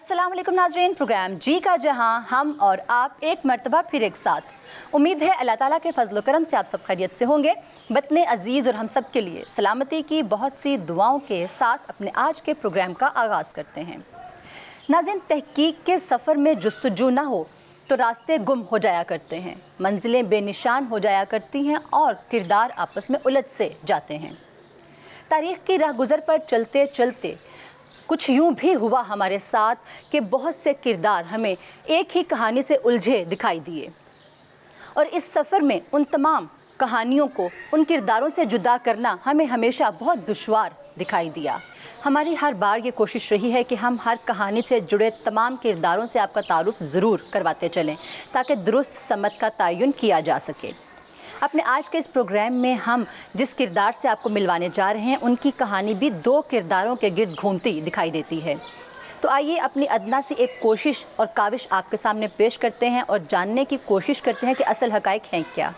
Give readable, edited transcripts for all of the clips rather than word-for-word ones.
अस्सलाम वालेकुम नाज़रीन, प्रोग्राम जी का जहां हम और आप एक मरतबा फिर एक साथ। उम्मीद है अल्लाह ताला के फजल करम से आप सब खैरियत से होंगे। वतन अज़ीज़ और हम सब के लिए सलामती की बहुत सी दुआओं के साथ अपने आज के प्रोग्राम का आगाज़ करते हैं। नाज़रीन, तहकीक के सफ़र में जुस्तजू ना हो तो रास्ते गुम हो जाया करते हैं, मंजिलें बेनिशान हो जाया करती हैं और किरदार आपस में उलझ से जाते हैं। तारीख़ की राह गुज़र पर चलते चलते कुछ यूँ भी हुआ हमारे साथ कि बहुत से किरदार हमें एक ही कहानी से उलझे दिखाई दिए और इस सफ़र में उन तमाम कहानियों को उन किरदारों से जुदा करना हमें हमेशा बहुत दुश्वार दिखाई दिया। हमारी हर बार ये कोशिश रही है कि हम हर कहानी से जुड़े तमाम किरदारों से आपका तारुफ ज़रूर करवाते चलें ताकि दुरुस्त समत का तयन किया जा सके। अपने आज के इस प्रोग्राम में हम जिस किरदार से आपको मिलवाने जा रहे हैं उनकी कहानी भी दो किरदारों के गिर्द घूमती दिखाई देती है। तो आइए अपनी अदना सी एक कोशिश और काविश आपके सामने पेश करते हैं और जानने की कोशिश करते हैं कि असल हक़ाइक़ हैं क्या।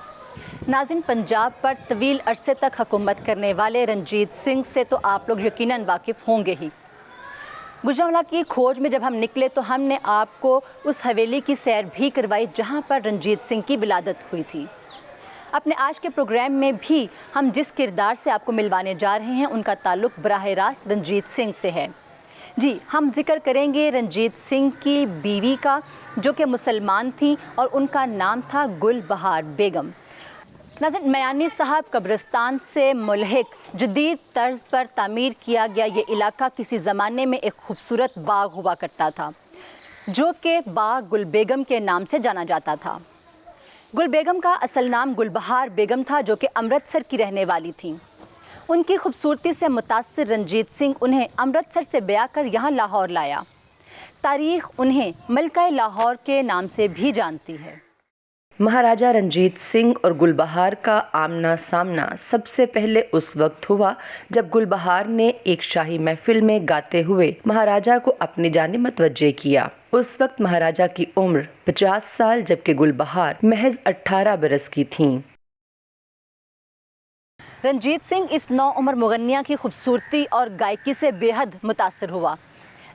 नाज़रीन, पंजाब पर तवील अरसे तक हुकूमत करने वाले रणजीत सिंह से तो आप लोग यकीनन वाकिफ़ होंगे ही। गुजरांवाला की खोज में जब हम निकले तो हमने आपको उस हवेली की सैर भी करवाई जहाँ पर रणजीत सिंह की विलादत हुई थी। अपने आज के प्रोग्राम में भी हम जिस किरदार से आपको मिलवाने जा रहे हैं उनका ताल्लुक़ बराह रास्त रणजीत सिंह से है। जी, हम जिक्र करेंगे रणजीत सिंह की बीवी का, जो कि मुसलमान थी और उनका नाम था गुलबहार बेगम। नाज़रीन, मयानी साहब कब्रिस्तान से मुल्हिक जदीद तर्ज पर तामीर किया गया ये इलाका किसी ज़माने में एक खूबसूरत बाग हुआ करता था, जो कि बाग गुल बेगम के नाम से जाना जाता था। गुल बेगम का असल नाम गुलबहार बेगम था, जो कि अमृतसर की रहने वाली थीं। उनकी खूबसूरती से मुतासिर रणजीत सिंह उन्हें अमृतसर से ब्याह कर यहाँ लाहौर लाया। तारीख़ उन्हें मलका लाहौर के नाम से भी जानती है। महाराजा रणजीत सिंह और गुलबहार का आमना सामना सबसे पहले उस वक्त हुआ जब गुलबहार ने एक शाही महफिल में गाते हुए महाराजा को अपनी जानिब मतवज्जे किया। उस वक्त महाराजा की उम्र 50 साल जबकि गुलबहार महज 18 बरस की थीं। रणजीत सिंह इस नौउम्र मुगन्निया की खूबसूरती और गायकी से बेहद मुतासर हुआ।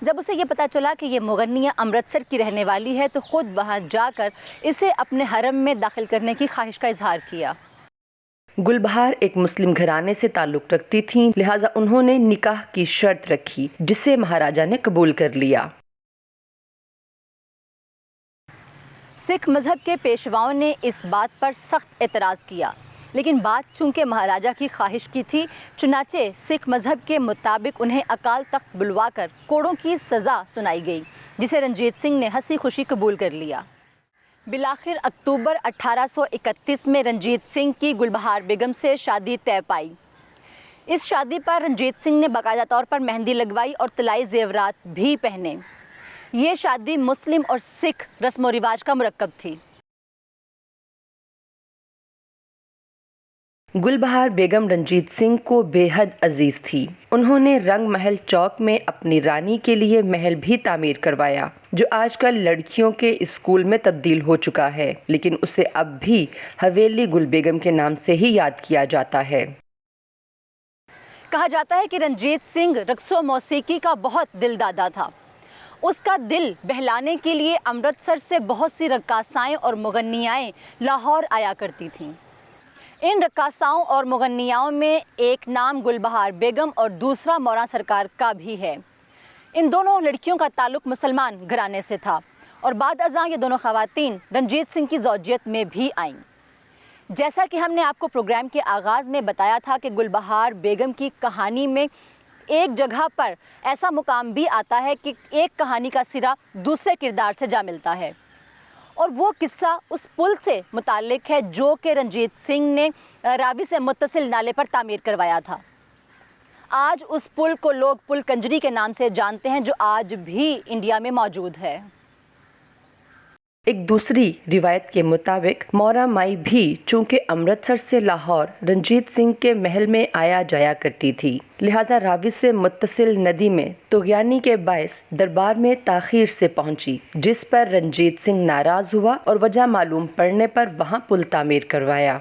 जब उसे ये पता चला कि ये मुगन्निया अमृतसर की रहने वाली है तो ख़ुद वहाँ जाकर इसे अपने हरम में दाखिल करने की ख्वाहिश का इजहार किया। गुलबहार एक मुस्लिम घराने से ताल्लुक़ रखती थीं, लिहाजा उन्होंने निकाह की शर्त रखी जिसे महाराजा ने कबूल कर लिया। सिख मज़हब के पेशवाओं ने इस बात पर सख्त एतराज़ किया, लेकिन बात चूँकि महाराजा की ख्वाहिश की थी, चुनाचे सिख मज़हब के मुताबिक उन्हें अकाल तख्त बुलवाकर कोड़ों की सज़ा सुनाई गई, जिसे रणजीत सिंह ने हंसी खुशी कबूल कर लिया। बिलाखिर अक्टूबर 1831 में रणजीत सिंह की गुलबहार बेगम से शादी तय पाई। इस शादी पर रणजीत सिंह ने बाकायदा तौर पर मेहंदी लगवाई और तलाई जेवरात भी पहने। ये शादी मुस्लिम और सिख रस्म व रिवाज का मुरक्कब थी। गुलबहार बेगम रणजीत सिंह को बेहद अजीज थी। उन्होंने रंग महल चौक में अपनी रानी के लिए महल भी तामीर करवाया, जो आजकल लड़कियों के स्कूल में तब्दील हो चुका है, लेकिन उसे अब भी हवेली गुल बेगम के नाम से ही याद किया जाता है। कहा जाता है कि रणजीत सिंह रक्सो मौसीकी का बहुत दिलदादा था। उसका दिल बहलाने के लिए अमृतसर से बहुत सी रक्कासाएँ और मुगन्नियाएँ लाहौर आया करती थीं। इन रक्कासाओं और मुगन्नियाओं में एक नाम गुलबहार बेगम और दूसरा मौरा सरकार का भी है। इन दोनों लड़कियों का ताल्लुक़ मुसलमान घराने से था और बाद अज़ां ये दोनों ख़वातीन रणजीत सिंह की ज़ौजियत में भी आईं। जैसा कि हमने आपको प्रोग्राम के आगाज़ में बताया था कि गुलबहार बेगम की कहानी में एक जगह पर ऐसा मुकाम भी आता है कि एक कहानी का सिरा दूसरे किरदार से जा मिलता है, और वो किस्सा उस पुल से मुताल्लिक है जो कि रणजीत सिंह ने रावी से मुत्तसिल नाले पर तामीर करवाया था। आज उस पुल को लोग पुल कंजरी के नाम से जानते हैं, जो आज भी इंडिया में मौजूद है। एक दूसरी रिवायत के मुताबिक मौरा माई भी चूंकि अमृतसर से लाहौर रणजीत सिंह के महल में आया जाया करती थी, लिहाजा रावी से मुत्तसिल नदी में तुग़यानी के बायस दरबार में ताख़ीर से पहुंची, जिस पर रणजीत सिंह नाराज़ हुआ और वजह मालूम पड़ने पर वहां पुल तामीर करवाया।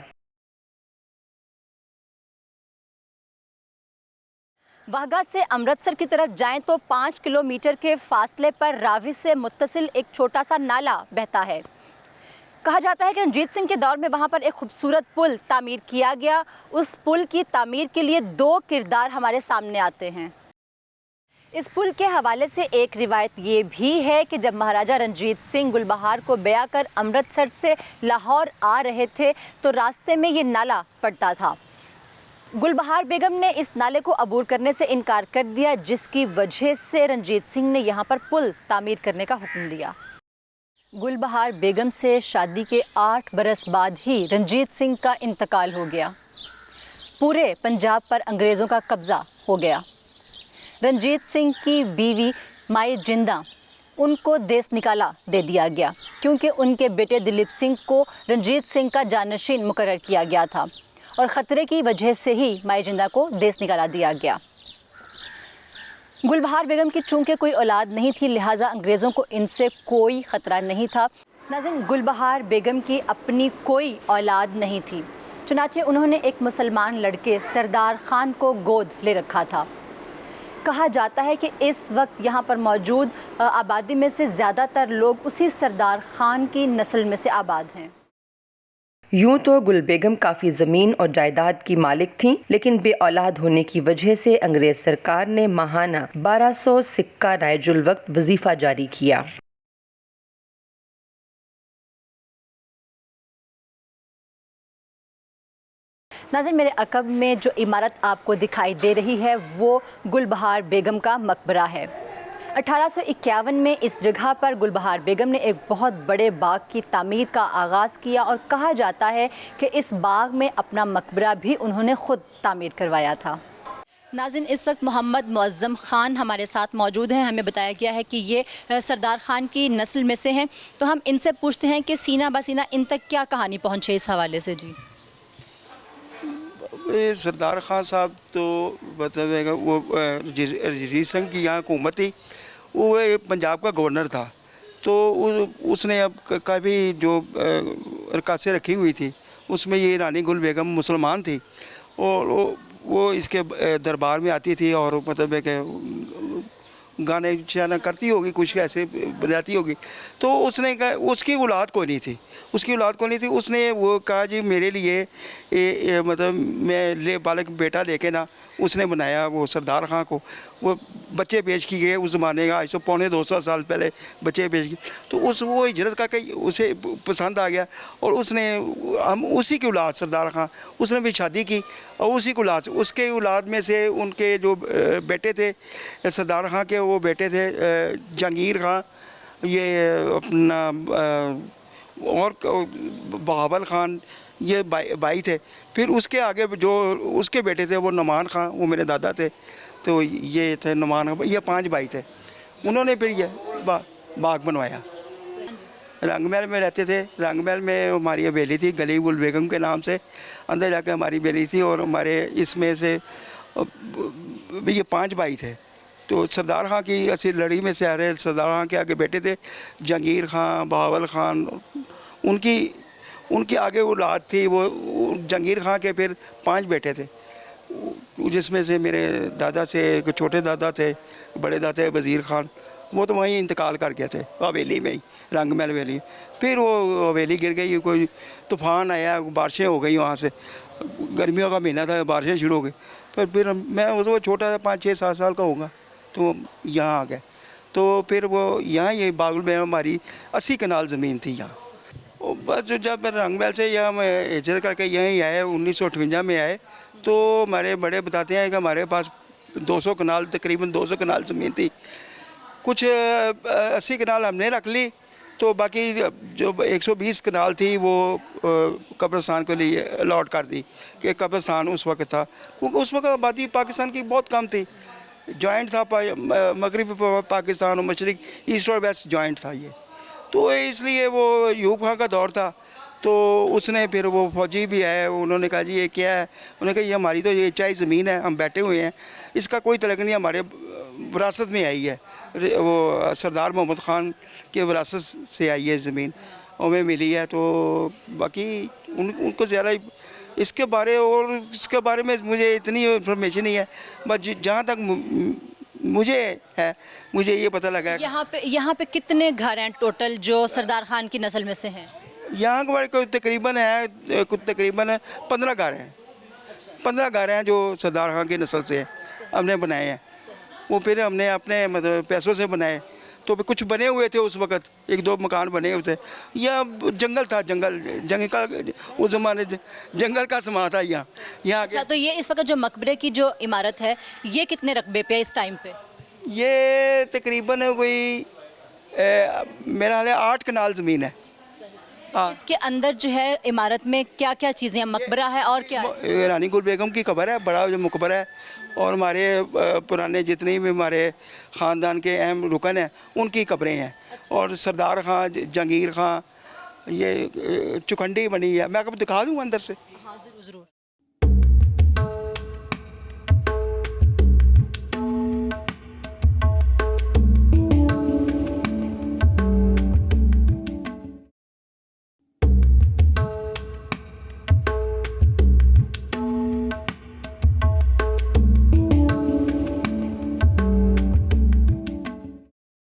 वाहगा से अमृतसर की तरफ जाएं तो 5 किलोमीटर के फासले पर रावी से मुत्तसिल एक छोटा सा नाला बहता है। कहा जाता है कि रणजीत सिंह के दौर में वहाँ पर एक खूबसूरत पुल तामीर किया गया। उस पुल की तामीर के लिए 2 किरदार हमारे सामने आते हैं। इस पुल के हवाले से एक रिवायत ये भी है कि जब महाराजा रणजीत सिंह गुलबहार को ब्याह कर अमृतसर से लाहौर आ रहे थे तो रास्ते में ये नाला पड़ता था। गुलबहार बेगम ने इस नाले को अबूर करने से इनकार कर दिया, जिसकी वजह से रणजीत सिंह ने यहाँ पर पुल तामीर करने का हुक्म दिया। गुलबहार बेगम से शादी के 8 बरस बाद ही रणजीत सिंह का इंतकाल हो गया। पूरे पंजाब पर अंग्रेज़ों का कब्ज़ा हो गया। रणजीत सिंह की बीवी माई जिंदा उनको देश निकाला दे दिया गया, क्योंकि उनके बेटे दिलीप सिंह को रंजीत सिंह का जानशीन मुकर्रर किया गया था और ख़तरे की वजह से ही माई जिंदा को देश निकाला दिया गया। गुलबहार बेगम की चूँकि कोई औलाद नहीं थी, लिहाजा अंग्रेज़ों को इनसे कोई ख़तरा नहीं था। नाज़रीन, गुलबहार बेगम की अपनी कोई औलाद नहीं थी, चुनाचे उन्होंने एक मुसलमान लड़के सरदार ख़ान को गोद ले रखा था। कहा जाता है कि इस वक्त यहाँ पर मौजूद आबादी में से ज़्यादातर लोग उसी सरदार ख़ान की नस्ल में से आबाद हैं। यूं तो गुल बेगम काफ़ी ज़मीन और जायदाद की मालिक थीं, लेकिन बे औलाद होने की वजह से अंग्रेज़ सरकार ने माहाना 1200 सिक्का रायजुल वक्त वजीफ़ा जारी किया। नाज़रीन, मेरे अक़ब में जो इमारत आपको दिखाई दे रही है वो गुलबहार बेगम का मकबरा है। 1851 में इस जगह पर गुलबहार बेगम ने एक बहुत बड़े बाग की तामीर का आगाज़ किया और कहा जाता है कि इस बाग में अपना मकबरा भी उन्होंने ख़ुद तामीर करवाया था। नाज़रीन, इस वक्त मोहम्मद मुअज़्ज़म ख़ान हमारे साथ मौजूद हैं। हमें बताया गया है कि ये सरदार ख़ान की नस्ल में से हैं, तो हम इनसे पूछते हैं कि सीना बसीना इन तक क्या कहानी पहुँचे इस हवाले से। जी, सरदार ख़ान साहब तो बताएगा वो रणजीत सिंह की यहाँ हुकूमत थी, वो पंजाब का गवर्नर था, तो उसने अब काफ़ी जो रकासें रखी हुई थी उसमें ये रानी गुल बेगम मुसलमान थी और वो इसके दरबार में आती थी और मतलब है कि गाने शाना करती होगी, कुछ ऐसे बजाती होगी। तो उसने कहा उसकी औलाद कोई नहीं थी, उसने वो कहा जी मेरे लिए मतलब मैं बालक बेटा लेके ना उसने बनाया वो सरदार ख़ान को। वो बच्चे पेश किए गए उस ज़माने का, आज से 250 साल पहले बच्चे पेश किए, तो वो हिजरत का कहीं उसे पसंद आ गया और उसने हम उसी की औलाद सरदार ख़ान उसने भी शादी की और उसी की औलाद उसके औलाद में से उनके जो बेटे थे सरदार ख़ान के, वो बेटे थे जहांगीर ख़ान, ये अपना और बहावल ख़ान, ये भाई थे। फिर उसके आगे जो उसके बेटे थे वो नुमान ख़ान, वो मेरे दादा थे, तो ये थे नुमान, ये 5 भाई थे। उन्होंने फिर ये बाग बनवाया। रंगमहल में रहते थे, रंगमहल में हमारी हवेली थी गली गुल बेगम के नाम से, अंदर जाकर हमारी हवेली थी और हमारे इसमें से ये 5 भाई थे। तो सरदार ख़ान की ऐसी लड़ी में से आ रहे, सरदार ख़ान के आगे बेटे थे जहांगीर ख़ान, बहावल ख़ान, उनकी आगे औलाद थी वो जहांगीर ख़ान के फिर 5 बेटे थे, जिसमें से मेरे दादा से एक छोटे दादा थे, बड़े दादा वज़ीर ख़ान, वो तो वहीं इंतकाल कर गए थे हवेली में ही, रंगमहल हवेली। फिर वो हवेली गिर गई, कोई तूफ़ान आया, बारिशें हो गई, वहाँ से गर्मियों का महीना था, बारिशें शुरू हो गई। फिर मैं वो छोटा था 5-6-7 साल का होगा, तो यहाँ आ गए। तो फिर वो यहाँ ये बागुल में हमारी 80 कनाल ज़मीन थी यहाँ। और बस जो जब रंगमहल से यहाँ मैं हिजरत करके यहीं आए 1958 में आए, तो हमारे बड़े बताते हैं कि हमारे पास 200 कनाल तकरीबन 200 कनाल ज़मीन थी। कुछ 80 कनाल हमने रख ली, तो बाकी जो 120 कनाल थी वो कब्रिस्तान के लिए अलॉट कर दी कि कब्रिस्तान उस वक्त था, क्योंकि उस वक्त आबादी पाकिस्तान की बहुत कम थी, जॉइंट था मगरबी पाकिस्तान और मशरिक ईस्ट और वेस्ट जॉइंट था ये। तो इसलिए वो यूब खां का दौर था, तो उसने फिर वो फौजी भी आए, उन्होंने कहा जी ये क्या है, उन्होंने कहा ये हमारी तो ये चाय ज़मीन है, हम बैठे हुए हैं, इसका कोई तलक नहीं, हमारे विरासत में आई है, वो सरदार मोहम्मद ख़ान के विरासत से आई है ज़मीन, हमें मिली है। तो बाकी उनको ज़्यादा इसके बारे में मुझे इतनी इन्फॉर्मेशन नहीं है, बस जहाँ तक मुझे है, मुझे ये पता लगा है। यहाँ पे कितने घर हैं टोटल जो सरदार खान की नस्ल में से हैं? यहाँ के बारे कोई तकरीबन 15 घर हैं। 15 घर हैं जो सरदार खान की नस्ल से हमने बनाए हैं। वो फिर हमने अपने मतलब पैसों से बनाए, तो फिर कुछ बने हुए थे उस वक़्त, 1-2 मकान बने हुए थे। यह जंगल था, जंगल का उस ज़माने जंगल का समा था यहाँ। अच्छा, तो ये इस वक्त जो मकबरे की जो इमारत है, ये कितने रकबे पे है इस टाइम पे? ये तकरीबन कोई मेरा हाल है 8 कनाल ज़मीन है। हाँ, इसके अंदर जो है इमारत में क्या क्या चीज़ें हैं? मकबरा है और क्या है? रानी गुल बेगम की कब्र है, बड़ा जो मकबरा है, और हमारे पुराने जितने भी हमारे ख़ानदान के अहम रुकन हैं उनकी कब्रें हैं। और सरदार खां, जहांगीर खां, ये चुखंडी बनी है। मैं आपको दिखा दूँ अंदर से। हाँ, ज़रूर ज़रूर।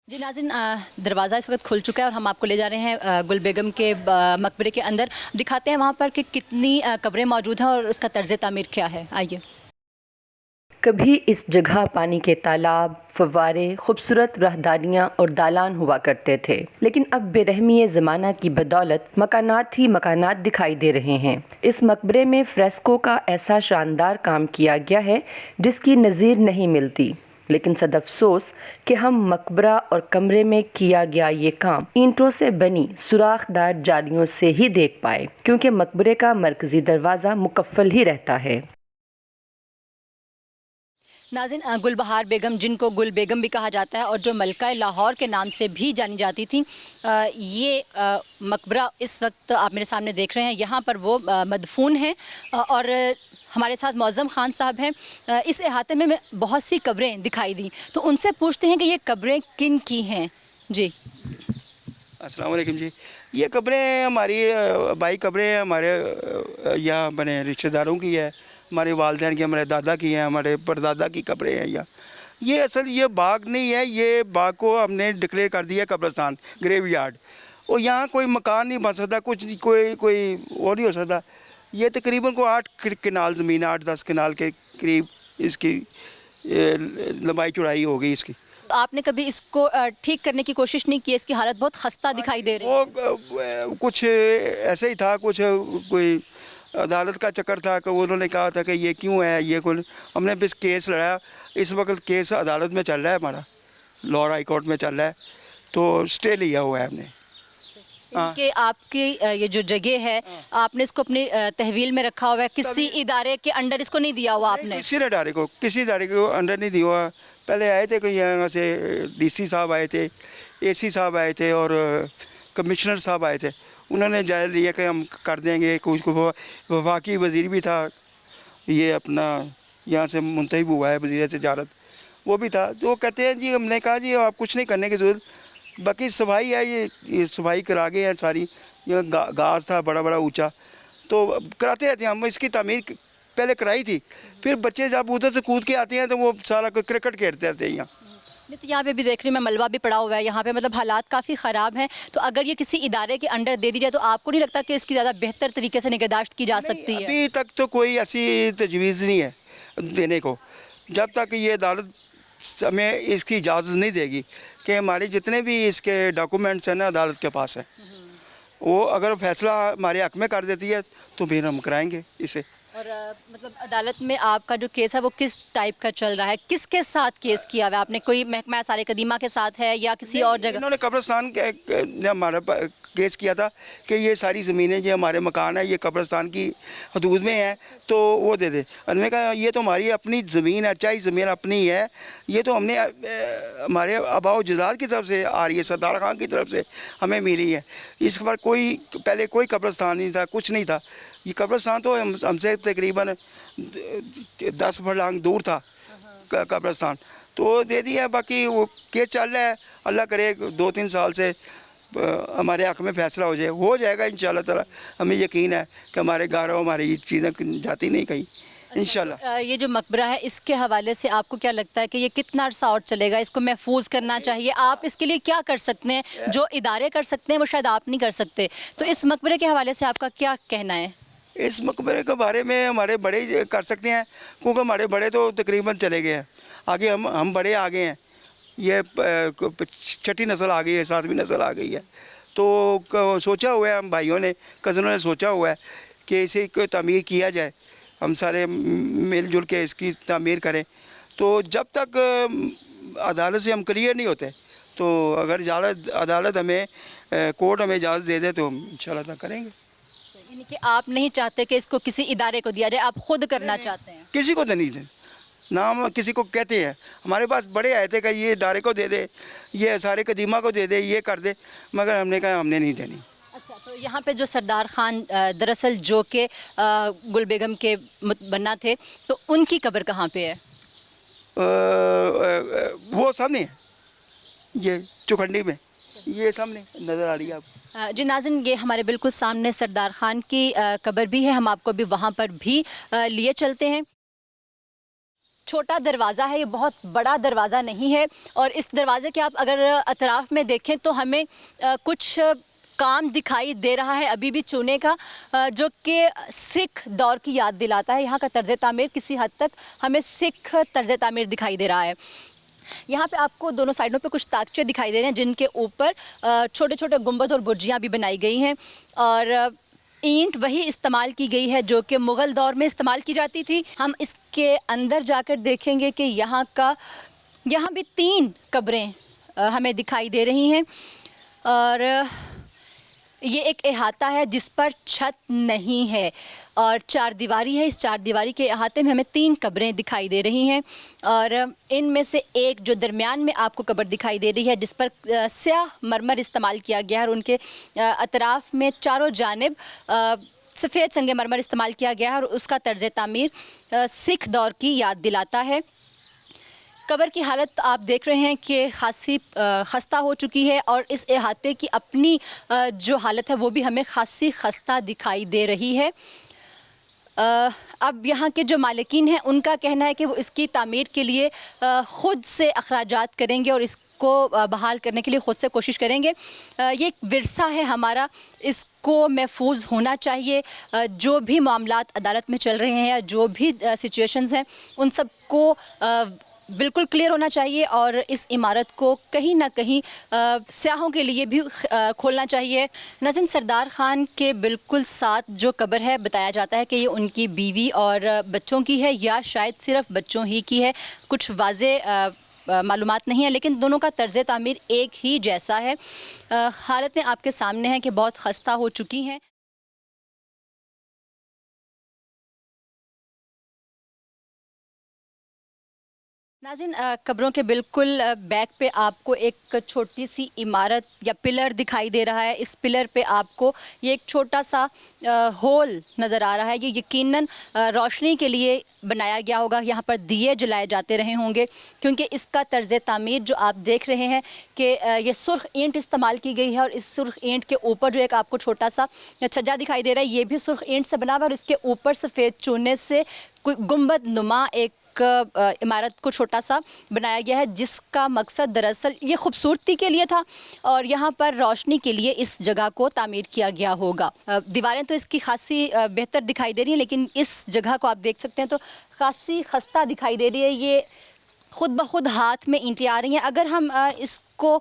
जी नाज़रीन, दरवाज़ा इस वक्त खुल चुका है और हम आपको ले जा रहे हैं गुल बेगम के मकबरे के अंदर। दिखाते हैं वहाँ पर कि कितनी कब्रें मौजूद हैं और उसका तर्ज़ तामीर क्या है। आइए। कभी इस जगह पानी के तालाब, फव्वारे, खूबसूरत राहदारियाँ और दालान हुआ करते थे, लेकिन अब बेरहमी ज़माना की बदौलत मकानात ही मकानात दिखाई दे रहे हैं। इस मकबरे में फ्रेस्को का ऐसा शानदार काम किया गया है जिसकी नज़ीर नहीं मिलती, लेकिन सद अफसोस कि हम मकबरा और कमरे में किया गया ये काम ईंटों से बनी सुराखदार जालियों से ही देख पाए, क्योंकि मकबरे का मरकज़ी दरवाज़ा मुकफ़्फ़ल ही रहता है। नाज़रीन, गुलबहार बेगम, जिनको गुल बेगम भी कहा जाता है और जो मलका लाहौर के नाम से भी जानी जाती थी, ये मकबरा इस वक्त आप मेरे सामने देख रहे हैं, यहाँ पर वो मदफून हैं। और हमारे साथ मौज़म खान साहब हैं। इस अहाते में बहुत सी कब्रें दिखाई दी, तो उनसे पूछते हैं कि ये कब्रें किन की हैं। जी अस्सलाम वालेकुम जी। ये कब्रें हमारी बाई कब्रें हमारे यहाँ बने रिश्तेदारों की है, हमारे वालिदैन की, हमारे दादा की हैं, हमारे परदादा की कब्रें हैं यहाँ। ये असल ये बाग नहीं है, ये बाग को हमने डिक्लेयर कर दिया कब्रिस्तान, ग्रेव यार्ड। और यहाँ कोई मकान नहीं बन सकता, कुछ कोई और नहीं हो सकता। ये तकरीबन को 8 कनाल ज़मीन, 8-10 कनाल के करीब इसकी लंबाई चौड़ाई हो गई इसकी। तो आपने कभी इसको ठीक करने की कोशिश नहीं की? इसकी हालत बहुत खस्ता दिखाई दे रही है। वो कुछ ऐसे ही था, कुछ कोई अदालत का चक्कर था कि उन्होंने कहा था कि ये क्यों है, ये कोई, हमने बस केस लड़ाया। इस वक्त केस अदालत में चल रहा है, हमारा लाहौर हाई कोर्ट में चल रहा है, तो स्टे लिया हुआ है हमने। कि आपकी ये जो जगह है, आपने इसको अपनी तहवील में रखा हुआ है, किसी इदारे के अंडर इसको नहीं दिया हुआ आपने? किसी इदारे को अंडर नहीं दिया हुआ। पहले आए थे कोई यहाँ से डीसी साहब आए थे, एसी साहब आए थे और कमिश्नर साहब आए थे। उन्होंने जायज़ लिया कि हम कर देंगे। कुछ वफाकी वज़ीर भी था, ये अपना यहाँ से मुंतखब हुआ है वज़ीर तिजारत, वो भी था। तो वो कहते हैं जी, हमने कहा जी आप कुछ नहीं करने की ज़रूरत, बाकी सफाई है, ये सफाई करा गए हैं सारी। ये घास था बड़ा बड़ा ऊंचा, तो कराते रहते हैं हम। इसकी तामीर पहले कराई थी, फिर बच्चे जब उधर से कूद के आते हैं तो वो सारा क्रिकेट खेलते रहते हैं यहाँ। नहीं तो यहाँ पे भी देख रही हूँ मैं, मलबा भी पड़ा हुआ है यहाँ पे, मतलब हालात काफ़ी ख़राब हैं। तो अगर ये किसी इदारे के अंडर दे दी जाए तो आपको नहीं लगता कि इसकी ज़्यादा बेहतर तरीके से निगहदाश्त की जा सकती है? अभी तक तो कोई ऐसी तजवीज़ नहीं है देने को, जब तक ये अदालत हमें इसकी इजाज़त नहीं देगी कि हमारे जितने भी इसके डॉक्यूमेंट्स हैं ना अदालत के पास है, वो अगर फैसला हमारे हक़ में कर देती है तो फिर हम कराएंगे इसे। और मतलब अदालत में आपका जो केस है वो किस टाइप का चल रहा है? किसके साथ केस किया हुआ है आपने? कोई महकमा सारे कदीमा के साथ है या किसी और जगह? इन्होंने कब्रिस्तान ने हमारा केस किया था कि ये सारी ज़मीनें जो हमारे मकान है ये कब्रिस्तान की हदूद में है, तो वो दे दे। हमने कहा ये तो हमारी अपनी ज़मीन है, चाहे ज़मीन अपनी है, ये तो हमने हमारे आबाओ जदाद की तरफ से आ रही है, सरदार खान की तरफ से हमें मिली है। इस पर कोई पहले कोई कब्रिस्तान नहीं था, कुछ नहीं था। ये कब्रिस्तान तो हमसे तकरीबन 10 फरलांग दूर था कब्रिस्तान, तो दे दिया। बाकी वो केस चल रहा है, अल्लाह करे 2-3 साल से हमारे हक़ में फ़ैसला हो जाएगा इंशाल्लाह ताला। हमें यकीन है कि हमारे गारों हमारी ये चीज़ें जाती नहीं कहीं इंशाल्लाह। ये जो मकबरा है इसके हवाले से आपको क्या लगता है कि ये कितना अरसा और चलेगा, इसको महफूज करना चाहिए? आप इसके लिए क्या कर सकते हैं? जो इदारे कर सकते हैं वो शायद आप नहीं कर सकते, तो इस मकबरे के हवाले से आपका क्या कहना है? इस मकबरे के बारे में हमारे बड़े कर सकते हैं, क्योंकि हमारे बड़े तो तकरीबन चले गए हैं, आगे हम बड़े आगे हैं, ये छठी नस्ल आ गई है, 7वीं नस्ल आ गई है। तो सोचा हुआ है हम भाइयों ने, कज़नों ने सोचा हुआ है कि इसे कोई तामीर किया जाए, हम सारे मिलजुल के इसकी तामीर करें। तो जब तक अदालत से हम क्लियर नहीं होते, तो अगर अदालत हमें कोर्ट हमें इजाज़त दे दे तो हम इंशाल्लाह करेंगे। यानी कि आप नहीं चाहते कि इसको किसी इदारे को दिया जाए, आप खुद करना चाहते हैं? किसी को तो नहीं दें ना, हम किसी को कहते हैं। हमारे पास बड़े आए थे कि ये इदारे को दे दे, ये सारे कदीमा को दे दे, ये कर दे, मगर हमने कहा हमने नहीं देनी। अच्छा, तो यहाँ पे जो सरदार खान दरअसल जो कि गुल बेगम के मुतबन्ना थे, तो उनकी कब्र कहाँ पे है? वो सामने है, ये चौखंडी में, ये सामने नज़र आ रही है आपको। जी नाज़रीन, ये हमारे बिल्कुल सामने सरदार खान की कब्र भी है, हम आपको भी वहाँ पर भी लिए चलते हैं। छोटा दरवाज़ा है, ये बहुत बड़ा दरवाज़ा नहीं है, और इस दरवाज़े के आप अगर अतराफ़ में देखें तो हमें कुछ काम दिखाई दे रहा है अभी भी चूने का, जो कि सिख दौर की याद दिलाता है। यहाँ का तर्ज़ तामीर किसी हद तक हमें सिख तर्ज़ तामीर दिखाई दे रहा है। यहाँ पे आपको दोनों साइडों पे कुछ ताकचे दिखाई दे रहे हैं, जिनके ऊपर छोटे छोटे गुंबद और बुर्जियाँ भी बनाई गई हैं, और ईंट वही इस्तेमाल की गई है जो कि मुग़ल दौर में इस्तेमाल की जाती थी। हम इसके अंदर जाकर देखेंगे कि यहाँ भी 3 कब्रें हमें दिखाई दे रही हैं, और ये एक अहाता है जिस पर छत नहीं है और 4 दीवारी है। इस 4 दीवारी के अहाते में हमें 3 कब्रें दिखाई दे रही हैं, और इनमें से एक जो दरमियान में आपको कब्र दिखाई दे रही है, जिस पर स्याह मरमर इस्तेमाल किया गया है, और उनके अतराफ़ में चारों जानिब सफ़ेद संग मरमर इस्तेमाल किया गया है, और उसका तर्ज़ तामीर सिख दौर की याद दिलाता है। कब्र की हालत आप देख रहे हैं कि खासी खस्ता हो चुकी है, और इस अहाते की अपनी जो हालत है वो भी हमें खासी खस्ता दिखाई दे रही है। अब यहाँ के जो मालिकीन हैं उनका कहना है कि वो इसकी तामीर के लिए ख़ुद से अखराजात करेंगे और इसको बहाल करने के लिए ख़ुद से कोशिश करेंगे। ये एक विरसा है हमारा, इसको महफूज होना चाहिए। जो भी मामलात अदालत में चल रहे हैं या जो भी सिचुएशंस हैं, उन सब को बिल्कुल क्लियर होना चाहिए, और इस इमारत को कहीं ना कहीं सयाहों के लिए भी खोलना चाहिए। नाज़रीन, सरदार खान के बिल्कुल साथ जो कब्र है, बताया जाता है कि ये उनकी बीवी और बच्चों की है, या शायद सिर्फ बच्चों ही की है, कुछ वाज़े मालूमात नहीं है, लेकिन दोनों का तर्ज़ तामीर एक ही जैसा है। हालतें आपके सामने हैं कि बहुत खस्ता हो चुकी हैं। नाज़रीन, कब्रों के बिल्कुल बैक पे आपको एक छोटी सी इमारत या पिलर दिखाई दे रहा है। इस पिलर पे आपको ये एक छोटा सा होल नज़र आ रहा है। ये यकीनन रोशनी के लिए बनाया गया होगा, यहाँ पर दिए जलाए जाते रहे होंगे, क्योंकि इसका तर्ज़ तामीर जो आप देख रहे हैं कि ये सुर्ख ईंट इस्तेमाल की गई है, और इस सुर्ख ईंट के ऊपर जो एक आपको छोटा सा छज्जा दिखाई दे रहा है, ये भी सुर्ख ईंट से बना हुआ है, और इसके ऊपर सफ़ेद चूने से गुंबद नुमा एक इमारत को छोटा सा बनाया गया है, जिसका मकसद दरअसल ये खूबसूरती के लिए था, और यहाँ पर रोशनी के लिए इस जगह को तामीर किया गया होगा। दीवारें तो इसकी खासी बेहतर दिखाई दे रही हैं, लेकिन इस जगह को आप देख सकते हैं तो खासी खस्ता दिखाई दे रही है। ये खुद ब खुद हाथ में ईंटें आ रही हैं। अगर हम इसको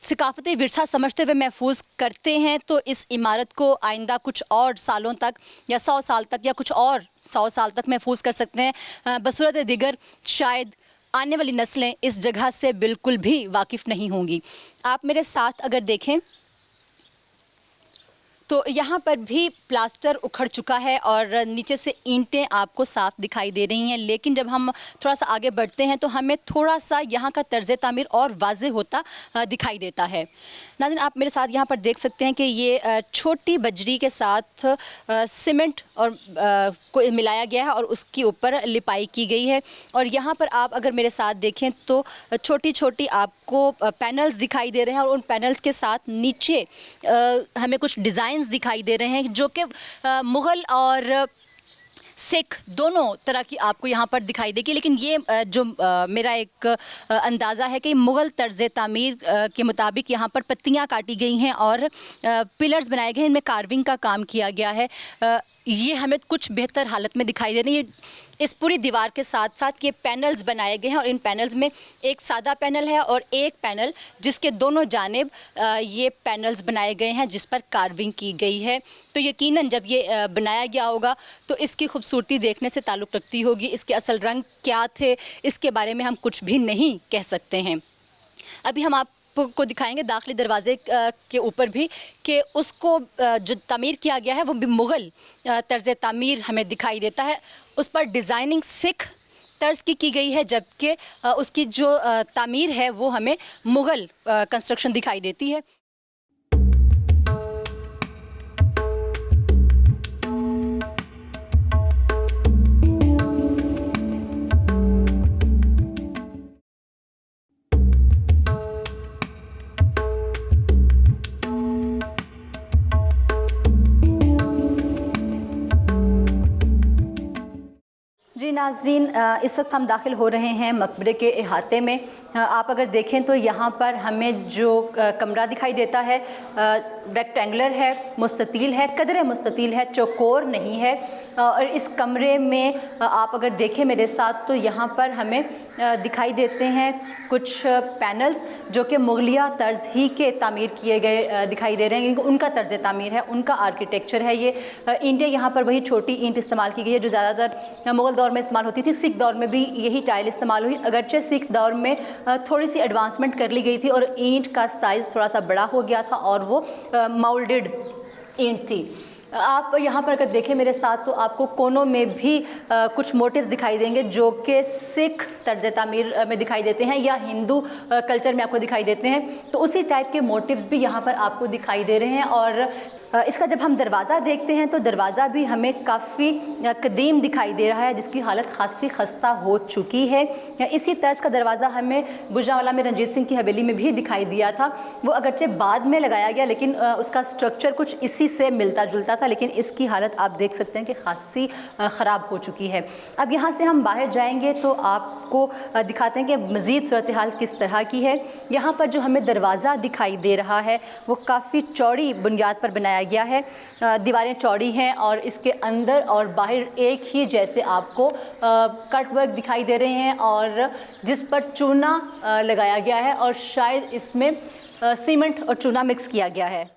सकाफ़ती विरसा समझते हुए महफूज करते हैं, तो इस इमारत को आइंदा कुछ और सालों तक या 100 साल तक या कुछ और 100 साल तक महफूज कर सकते हैं। बसूरत दिगर शायद आने वाली नस्लें इस जगह से बिल्कुल भी वाकिफ़ नहीं होंगी। आप मेरे साथ अगर देखें तो यहाँ पर भी प्लास्टर उखड़ चुका है और नीचे से ईंटें आपको साफ दिखाई दे रही हैं, लेकिन जब हम थोड़ा सा आगे बढ़ते हैं तो हमें थोड़ा सा यहाँ का तर्ज तामीर और वाज़ेह होता दिखाई देता है। नाज़रीन, आप मेरे साथ यहाँ पर देख सकते हैं कि ये छोटी बजरी के साथ सीमेंट और को मिलाया गया है और उसके ऊपर लिपाई की गई है। और यहाँ पर आप अगर मेरे साथ देखें तो छोटी छोटी आपको पैनल्स दिखाई दे रहे हैं और उन पैनल्स के साथ नीचे हमें कुछ डिज़ाइन दिखाई दे रहे हैं जो कि मुग़ल और सिख दोनों तरह की आपको यहाँ पर दिखाई देगी। लेकिन ये जो मेरा एक अंदाज़ा है कि मुग़ल तर्ज़ तामीर के मुताबिक यहाँ पर पत्तियाँ काटी गई हैं और पिलर्स बनाए गए हैं, इनमें कार्विंग का काम किया गया है। ये हमें कुछ बेहतर हालत में दिखाई दे रही है। इस पूरी दीवार के साथ साथ ये पैनल्स बनाए गए हैं और इन पैनल्स में एक सादा पैनल है और एक पैनल जिसके दोनों जानिब ये पैनल्स बनाए गए हैं जिस पर कार्विंग की गई है। तो यकीनन जब ये बनाया गया होगा तो इसकी खूबसूरती देखने से ताल्लुक़ रखती होगी। इसके असल रंग क्या थे इसके बारे में हम कुछ भी नहीं कह सकते हैं। अभी हम को दिखाएंगे दाखिली दरवाजे के ऊपर भी कि उसको जो तामीर किया गया है वो भी मुग़ल तर्ज़ तामीर हमें दिखाई देता है। उस पर डिज़ाइनिंग सिख तर्ज की गई है, जबकि उसकी जो तामीर है वो हमें मुग़ल कंस्ट्रक्शन दिखाई देती है। जी नाज़रीन, इस वक्त हम दाखिल हो रहे हैं मकबरे के अहाते में। आप अगर देखें तो यहाँ पर हमें जो कमरा दिखाई देता है रेक्टेंगुलर है, मुस्ततील है, कदरे मुस्ततील है, चौकोर नहीं है। और इस कमरे में आप अगर देखें मेरे साथ तो यहाँ पर हमें दिखाई देते हैं कुछ पैनल्स जो कि मुग़लिया तर्ज ही के तामीर किए गए दिखाई दे रहे हैं। उनका तर्ज तामीर है, उनका आर्किटेक्चर है। ये ईंटें यहाँ पर वही छोटी ईंट इस्तेमाल की गई है जो ज़्यादातर मुग़ल दौर में इस्तेमाल होती थी। सिख दौर में भी यही टाइल इस्तेमाल हुई, अगरचे सिख दौर में थोड़ी सी एडवांसमेंट कर ली गई थी और ईंट का साइज़ थोड़ा सा बड़ा हो गया था और वो मोल्डेड ईंट थी। आप यहाँ पर अगर देखें मेरे साथ तो आपको कोनों में भी कुछ मोटिव्स दिखाई देंगे जो कि सिख तर्ज तामीर में दिखाई देते हैं या हिंदू कल्चर में आपको दिखाई देते हैं। तो उसी टाइप के मोटिव्स भी यहाँ पर आपको दिखाई दे रहे हैं। और इसका जब हम दरवाज़ा देखते हैं तो दरवाज़ा भी हमें काफ़ी कदीम दिखाई दे रहा है जिसकी हालत खासी खस्ता हो चुकी है। इसी तर्ज का दरवाज़ा हमें गुजरांवाला में रंजीत सिंह की हवेली में भी दिखाई दिया था। वो अगरचे बाद में लगाया गया लेकिन उसका स्ट्रक्चर कुछ इसी से मिलता जुलता था, लेकिन इसकी हालत आप देख सकते हैं कि खासी ख़राब हो चुकी है। अब यहाँ से हम बाहर जाएंगे तो आपको दिखाते हैं कि मज़ीद सूरत हाल किस तरह की है। यहाँ पर जो हमें दरवाज़ा दिखाई दे रहा है वो काफ़ी चौड़ी बुनियाद पर बनाया गया है। दीवारें चौड़ी हैं और इसके अंदर और बाहर एक ही जैसे आपको कट वर्क दिखाई दे रहे हैं और जिस पर चूना लगाया गया है और शायद इसमें सीमेंट और चूना मिक्स किया गया है।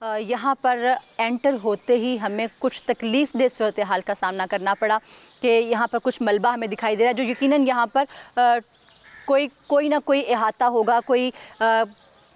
यहाँ पर एंटर होते ही हमें कुछ तकलीफ़ दे सूरत हाल का सामना करना पड़ा कि यहाँ पर कुछ मलबा हमें दिखाई दे रहा है जो यकीनन यहाँ पर कोई ना कोई अहाता होगा, कोई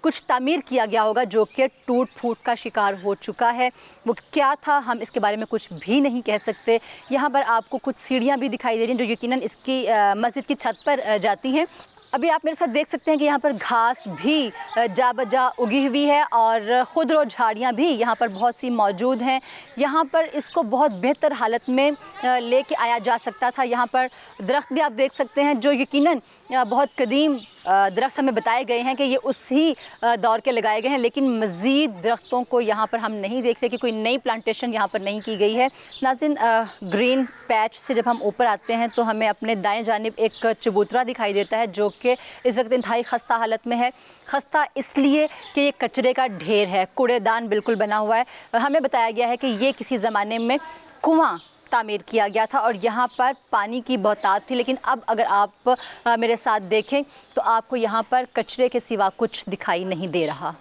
कुछ तामीर किया गया होगा जो कि टूट फूट का शिकार हो चुका है। वो क्या था हम इसके बारे में कुछ भी नहीं कह सकते। यहाँ पर आपको कुछ सीढ़ियाँ भी दिखाई दे रही हैं जो यकीनन इसकी मस्जिद की छत पर जाती हैं। अभी आप मेरे साथ देख सकते हैं कि यहाँ पर घास भी जा बजा उगी हुई है और खुदरो झाड़ियाँ भी यहाँ पर बहुत सी मौजूद हैं। यहाँ पर इसको बहुत बेहतर हालत में लेके आया जा सकता था। यहाँ पर दरख्त भी आप देख सकते हैं जो यकीनन बहुत कदीम दरख्त हमें बताए गए हैं कि ये उसी दौर के लगाए गए हैं, लेकिन मज़ीद दरख्तों को यहाँ पर हम नहीं देखते कि कोई नई प्लांटेशन यहाँ पर नहीं की गई है। नाज़रीन, ग्रीन पैच से जब हम ऊपर आते हैं तो हमें अपने दाएं जानिब एक चबूतरा दिखाई देता है जो कि इस वक्त इंतहाई खस्ता हालत में है। खस्ता इसलिए कि ये कचरे का ढेर है, कूड़ेदान बिल्कुल बना हुआ है। हमें बताया गया है कि ये किसी ज़माने में कुआं तामीर किया गया था और यहाँ पर पानी की बहुतायत थी, लेकिन अब अगर आप मेरे साथ देखें तो आपको यहाँ पर कचरे के सिवा कुछ दिखाई नहीं दे रहा।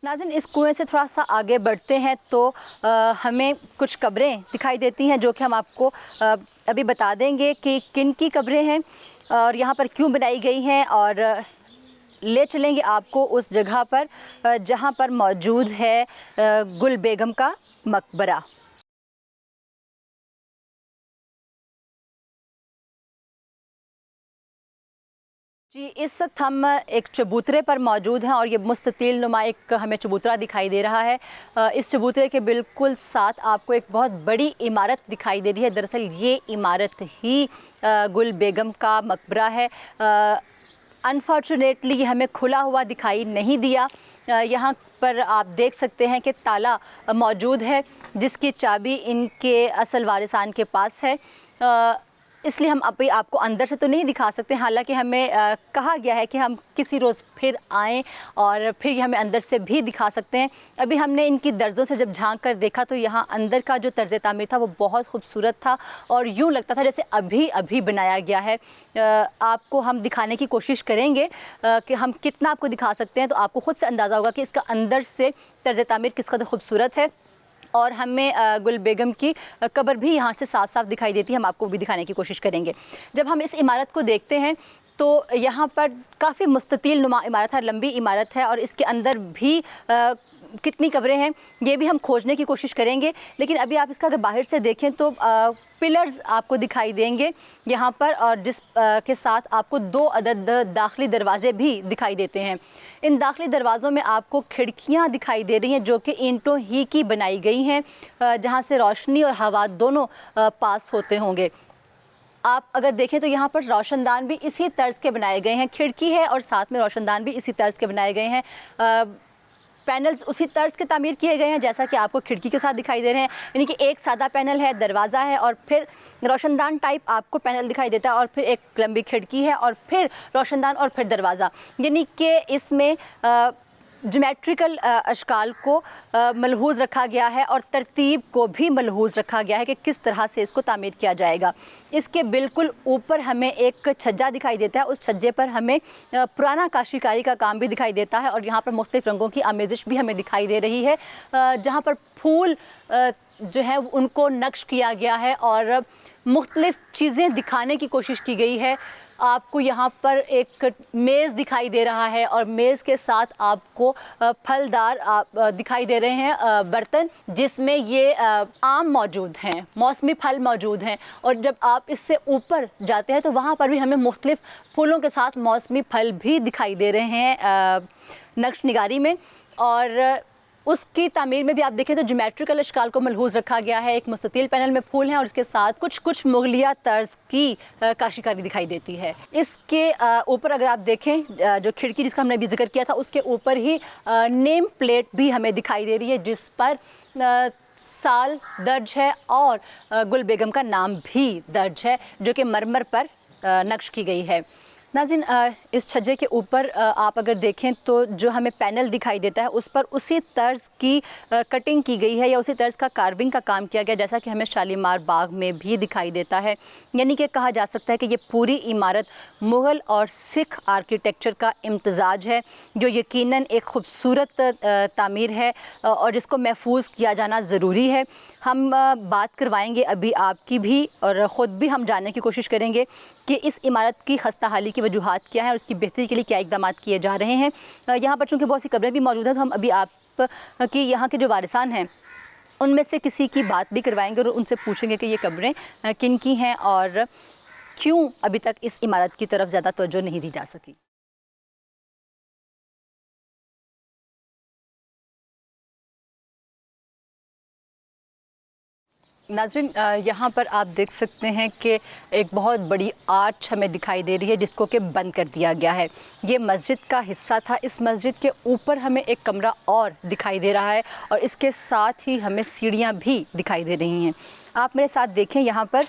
नाज़रीन, इस कुएं से थोड़ा सा आगे बढ़ते हैं तो हमें कुछ कब्रें दिखाई देती हैं जो कि हम आपको अभी बता देंगे कि किन की कब्रें हैं। और यहाँ पर क्यों बनाई गई हैं, और ले चलेंगे आपको उस जगह पर जहाँ पर मौजूद है गुल बेगम का मकबरा। जी, इस वक्त हम एक चबूतरे पर मौजूद हैं और ये मुस्ततिल नुमा एक हमें चबूतरा दिखाई दे रहा है। इस चबूतरे के बिल्कुल साथ आपको एक बहुत बड़ी इमारत दिखाई दे रही है। दरअसल ये इमारत ही गुल बेगम का मकबरा है। अनफॉर्चुनेटली ये हमें खुला हुआ दिखाई नहीं दिया। यहाँ पर आप देख सकते हैं कि ताला मौजूद है जिसकी चाबी इनके असल वारिसान के पास है, इसलिए हम अभी आपको अंदर से तो नहीं दिखा सकते। हालांकि हमें कहा गया है कि हम किसी रोज़ फिर आएँ और फिर ये हमें अंदर से भी दिखा सकते हैं। अभी हमने इनकी दर्जों से जब झांक कर देखा तो यहाँ अंदर का जो तर्ज़ तामीर था वो बहुत खूबसूरत था और यूँ लगता था जैसे अभी अभी बनाया गया है। आपको हम दिखाने की कोशिश करेंगे कि हम कितना आपको दिखा सकते हैं, तो आपको ख़ुद से अंदाज़ा होगा कि इसका अंदर से तर्ज़ तामीर किस कदर खूबसूरत है। और हमें गुल बेगम की कब्र भी यहाँ से साफ साफ दिखाई देती है। हम आपको भी दिखाने की कोशिश करेंगे। जब हम इस इमारत को देखते हैं तो यहाँ पर काफ़ी मुस्ततिल नुमा इमारत है, लंबी इमारत है और इसके अंदर भी कितनी कब्रें हैं ये भी हम खोजने की कोशिश करेंगे। लेकिन अभी आप इसका अगर बाहर से देखें तो पिलर्स आपको दिखाई देंगे यहाँ पर, और जिस के साथ आपको 2 अदद दाखिली दरवाज़े भी दिखाई देते हैं। इन दाखिली दरवाज़ों में आपको खिड़कियाँ दिखाई दे रही हैं जो कि ईंटों ही की बनाई गई हैं, जहाँ से रोशनी और हवा दोनों पास होते होंगे। आप अगर देखें तो यहाँ पर रोशनदान भी इसी तर्ज़ के बनाए गए हैं। खिड़की है और साथ में रोशनदान भी इसी तर्ज़ के बनाए गए हैं। पैनल्स उसी तर्ज़ के तामीर किए गए हैं जैसा कि आपको खिड़की के साथ दिखाई दे रहे हैं। यानी कि एक सादा पैनल है, दरवाज़ा है और फिर रोशनदान टाइप आपको पैनल दिखाई देता है और फिर एक लंबी खिड़की है और फिर रोशनदान और फिर दरवाज़ा। यानी कि इसमें ज्योमेट्रिकल अशकाल को मलहूज़ रखा गया है और तरतीब को भी मलहूज़ रखा गया है कि किस तरह से इसको तामीर किया जाएगा। इसके बिल्कुल ऊपर हमें एक छज्जा दिखाई देता है। उस छज्जे पर हमें पुराना काशीकारी का काम भी दिखाई देता है और यहाँ पर मुख्तलिफ़ रंगों की आमेज़िश भी हमें दिखाई दे रही है, जहाँ पर फूल जो है उनको नक्श किया गया है और मुख्तलिफ़ चीज़ें दिखाने की कोशिश की गई है। आपको यहाँ पर एक मेज़ दिखाई दे रहा है और मेज़ के साथ आपको फलदार दिखाई दे रहे हैं बर्तन, जिसमें ये आम मौजूद हैं, मौसमी फल मौजूद हैं। और जब आप इससे ऊपर जाते हैं तो वहाँ पर भी हमें मुख्तलिफ़ फूलों के साथ मौसमी फल भी दिखाई दे रहे हैं नक्श निगारी में। और उसकी तामीर में भी आप देखें तो ज्योमेट्रिकल अशकाल को मलहूज़ रखा गया है। एक मुस्ततिल पैनल में फूल हैं और इसके साथ कुछ मुगलिया तर्ज की काशीकारी दिखाई देती है। इसके ऊपर अगर आप देखें जो खिड़की जिसका हमने भी जिक्र किया था उसके ऊपर ही नेम प्लेट भी हमें दिखाई दे रही है जिस पर साल दर्ज है और गुल बेगम का नाम भी दर्ज है जो कि मरमर पर नक्श की गई है। नाज़रीन, इस छज्जे के ऊपर आप अगर देखें तो जो हमें पैनल दिखाई देता है उस पर उसी तर्ज़ की कटिंग की गई है या उसी तर्ज़ का कार्विंग का काम किया गया जैसा कि हमें शालीमार बाग में भी दिखाई देता है। यानी कि कहा जा सकता है कि ये पूरी इमारत मुग़ल और सिख आर्किटेक्चर का इम्तज़ाज है जो यकीनन एक ख़ूबसूरत तामीर है और जिसको महफूज किया जाना ज़रूरी है। हम बात करवाएंगे अभी आपकी भी और ख़ुद भी हम जानने की कोशिश करेंगे कि इस इमारत की खस्ता हाली की वजूहात क्या हैं और उसकी बेहतरी के लिए क्या इक़दाम किए जा रहे हैं। यहाँ पर चूँकि बहुत सी कब्रें भी मौजूद हैं तो हम अभी आप की यहाँ के जो वारिसान हैं उनमें से किसी की बात भी करवाएंगे और उनसे पूछेंगे कि ये कब्रें किन की हैं और क्यों अभी तक इस इमारत की तरफ ज़्यादा तवज्जो नहीं दी जा सकी। नाज़रीन, यहाँ पर आप देख सकते हैं कि एक बहुत बड़ी आर्च हमें दिखाई दे रही है जिसको कि बंद कर दिया गया है। ये मस्जिद का हिस्सा था। इस मस्जिद के ऊपर हमें एक कमरा और दिखाई दे रहा है और इसके साथ ही हमें सीढ़ियाँ भी दिखाई दे रही हैं। आप मेरे साथ देखें यहाँ पर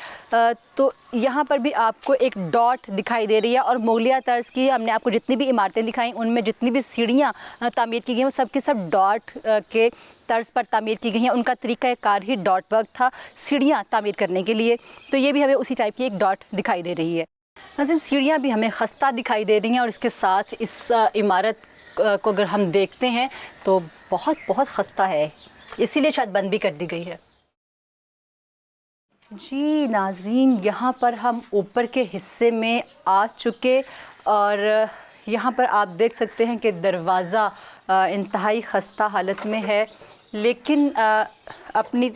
तो यहाँ पर भी आपको एक डॉट दिखाई दे रही है और मुगलिया तर्ज़ की हमने आपको जितनी भी इमारतें दिखाई उनमें जितनी भी सीढ़ियाँ तामीर की गई वो सब की सब डॉट के तर्ज़ पर तामीर की गई हैं। उनका तरीक़ा कार ही डॉट वर्क था सीढ़ियाँ तामीर करने के लिए, तो ये भी हमें उसी टाइप की एक डॉट दिखाई दे रही है। वैसे सीढ़ियाँ भी हमें खस्ता दिखाई दे रही हैं और इसके साथ इस इमारत को अगर हम देखते हैं तो बहुत खस्ता है, इसीलिए शायद बंद भी कर दी गई है। जी नाजरीन, यहाँ पर हम ऊपर के हिस्से में आ चुके और यहाँ पर आप देख सकते हैं कि दरवाज़ा इंतहाई ख़स्ता हालत में है, लेकिन अपनी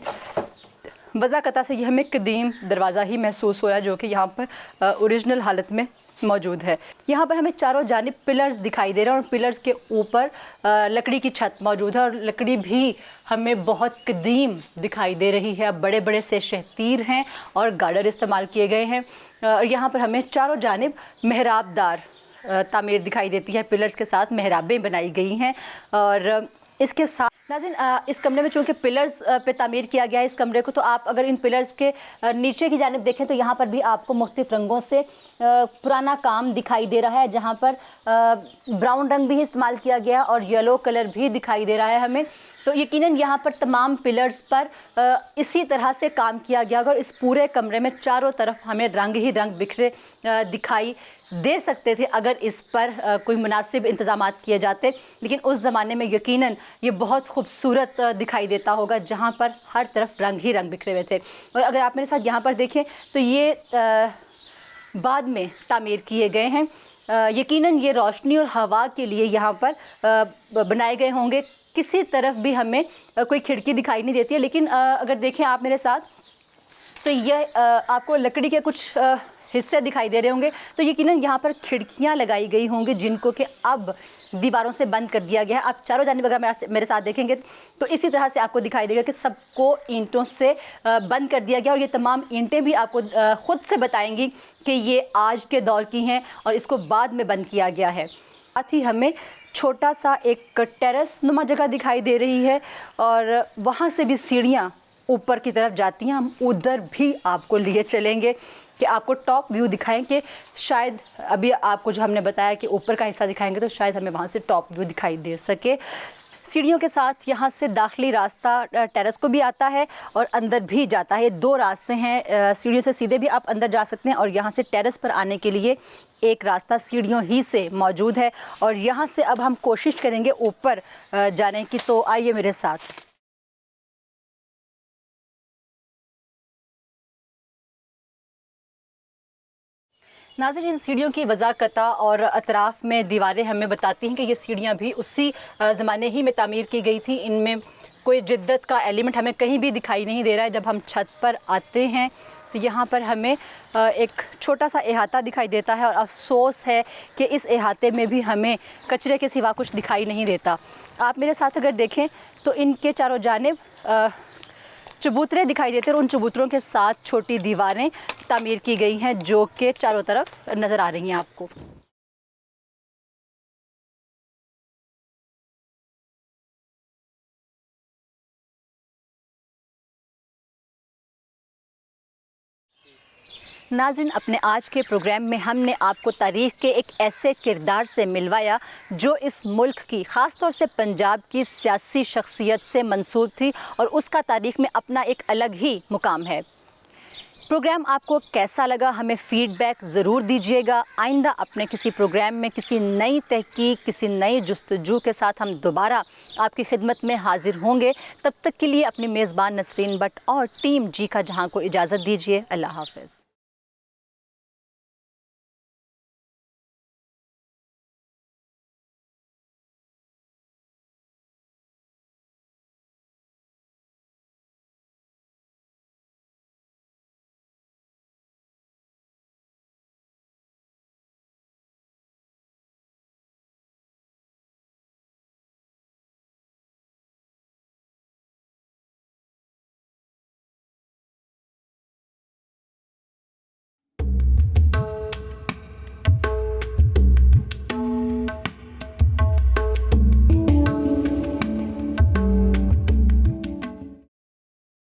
वज़ाकता से यह हमें कदीम दरवाज़ा ही महसूस हो रहा है जो कि यहाँ पर ओरिजिनल हालत में मौजूद है। यहाँ पर हमें चारों जानिब पिलर्स दिखाई दे रहे हैं और पिलर्स के ऊपर लकड़ी की छत मौजूद है और लकड़ी भी हमें बहुत कदीम दिखाई दे रही है। अब बड़े बड़े से शहतीर हैं और गार्डर इस्तेमाल किए गए हैं और यहाँ पर हमें चारों जानिब मेहराबदार तामीर दिखाई देती है। पिलर्स के साथ मेहराबें बनाई गई हैं और इसके साथ नाज़रीन इस कमरे में चूँकि पिलर्स पे तामीर किया गया है इस कमरे को, तो आप अगर इन पिलर्स के नीचे की जानिब देखें तो यहाँ पर भी आपको मुख्तलिफ़ रंगों से पुराना काम दिखाई दे रहा है, जहाँ पर ब्राउन रंग भी इस्तेमाल किया गया और येलो कलर भी दिखाई दे रहा है हमें। तो यकीनन यहाँ पर तमाम पिलर्स पर इसी तरह से काम किया गया और इस पूरे कमरे में चारों तरफ हमें रंग ही रंग बिखरे दिखाई दे सकते थे अगर इस पर कोई मुनासिब इंतज़ामात किए जाते, लेकिन उस ज़माने में यकीनन ये बहुत खूबसूरत दिखाई देता होगा जहाँ पर हर तरफ रंग ही रंग बिखरे हुए थे। और अगर आप मेरे साथ यहाँ पर देखें तो ये बाद में तामीर किए गए हैं। यकीनन ये रोशनी और हवा के लिए यहाँ पर बनाए गए होंगे। किसी तरफ भी हमें कोई खिड़की दिखाई नहीं देती है, लेकिन अगर देखें आप मेरे साथ तो ये आपको लकड़ी के कुछ हिस्से दिखाई दे रहे होंगे। तो यकीनन यहाँ पर खिड़कियाँ लगाई गई होंगी जिनको कि अब दीवारों से बंद कर दिया गया है। आप चारों जानिब अगर मेरे साथ देखेंगे तो इसी तरह से आपको दिखाई देगा कि सबको ईंटों से बंद कर दिया गया और ये तमाम ईंटें भी आपको ख़ुद से बताएंगी कि ये आज के दौर की हैं और इसको बाद में बंद किया गया है। साथ ही हमें छोटा सा एक टेरेस नुमा जगह दिखाई दे रही है और वहाँ से भी सीढ़ियाँ ऊपर की तरफ जाती हैं। हम उधर भी आपको लिए चलेंगे कि आपको टॉप व्यू दिखाएं कि शायद अभी आपको जो हमने बताया कि ऊपर का हिस्सा दिखाएंगे तो शायद हमें वहाँ से टॉप व्यू दिखाई दे सके। सीढ़ियों के साथ यहाँ से दाखिली रास्ता टेरेस को भी आता है और अंदर भी जाता है। 2 रास्ते हैं, सीढ़ियों से सीधे भी आप अंदर जा सकते हैं और यहाँ से टेरेस पर आने के लिए एक रास्ता सीढ़ियों ही से मौजूद है। और यहाँ से अब हम कोशिश करेंगे ऊपर जाने की, तो आइए मेरे साथ। नाज़रीन, इन सीढ़ियों की वज़ाकता और अतराफ़ में दीवारें हमें बताती हैं कि ये सीढ़ियाँ भी उसी ज़माने ही में तामीर की गई थी। इनमें कोई जिद्दत का एलिमेंट हमें कहीं भी दिखाई नहीं दे रहा है। जब हम छत पर आते हैं तो यहाँ पर हमें एक छोटा सा अहाता दिखाई देता है और अफसोस है कि इस अहाते में भी हमें कचरे के सिवा कुछ दिखाई नहीं देता। आप मेरे साथ अगर देखें तो इनके चारों जानिब चबूतरे दिखाई देते हैं और उन चबूतरों के साथ छोटी दीवारें तामीर की गई हैं जो कि चारों तरफ नज़र आ रही हैं आपको। नाज़रीन, अपने आज के प्रोग्राम में हमने आपको तारीख़ के एक ऐसे किरदार से मिलवाया जो इस मुल्क की, ख़ास तौर से पंजाब की सियासी शख्सियत से मंसूब थी और उसका तारीख़ में अपना एक अलग ही मुकाम है। प्रोग्राम आपको कैसा लगा हमें फ़ीडबैक ज़रूर दीजिएगा। आइंदा अपने किसी प्रोग्राम में किसी नई तहकीक, किसी नई जुस्तजू के साथ हम दोबारा आपकी खिदमत में हाज़िर होंगे। तब तक के लिए अपनी मेज़बान नसरीन बट और टीम जी का जहां को इजाज़त दीजिए। अल्लाह हाफ़िज़।